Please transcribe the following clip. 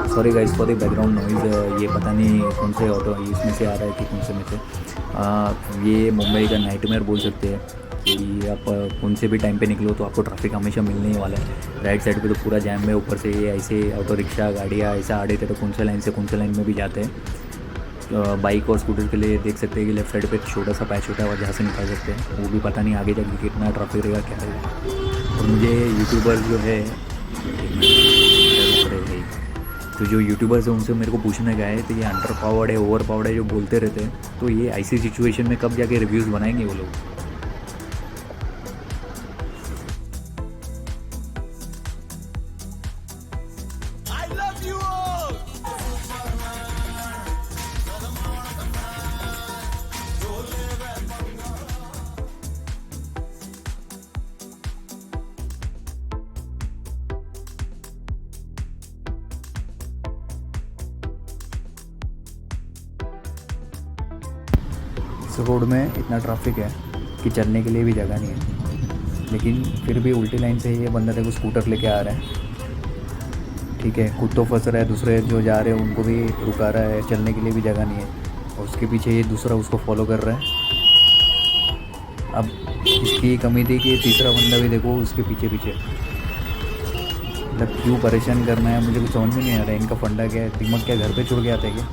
Sorry guys for the background noise. ये पता नहीं कौन से ऑटो इसमें से आ रहा है कि कौन से में से। ये मुंबई का नाइटमेयर बोल सकते हैं कि आप कौन से भी टाइम पे निकलो तो आपको ट्रैफिक हमेशा मिलने ही वाला है। राइट साइड पे तो पूरा जैम है, ऊपर से ये ऐसे ऑटो रिक्शा गाड़ियाँ ऐसा आड़े थे तो कौन से लाइन से कौन से लाइन में भी जाते हैं। बाइक और स्कूटर के लिए देख सकते हैं कि लेफ्ट साइड पे छोटा सा पैच होता है और जहाँ से निकाल सकते हैं, वो भी पता नहीं आगे जाके कितना ट्रैफिक रहेगा क्या रहेगा। और मुझे यूट्यूबर जो है तो जो यूट्यूबर्स हैं उनसे मेरे को पूछने का है तो ये अंडर पावर्ड है ओवर पावर्ड है जो बोलते रहते हैं, तो ये ऐसी सिचुएशन में कब जाके रिव्यूज़ बनाएंगे वो लोग। इस रोड में इतना ट्रैफिक है कि चलने के लिए भी जगह नहीं है, लेकिन फिर भी उल्टी लाइन से ये बंदा देखो स्कूटर लेके आ रहा है। ठीक है, खुद तो फंस रहा है, दूसरे जो जा रहे हैं उनको भी रुका रहा है, चलने के लिए भी जगह नहीं है और उसके पीछे ये दूसरा उसको फॉलो कर रहा है। अब इसकी कमी थी कि तीसरा बंदा भी देखो उसके पीछे पीछे। मतलब क्यों परेशान करना है, मुझे कुछ समझ में नहीं आ रहा है इनका फंडा क्या है, दिमाग क्या घर पे छोड़ के आते हैं क्या।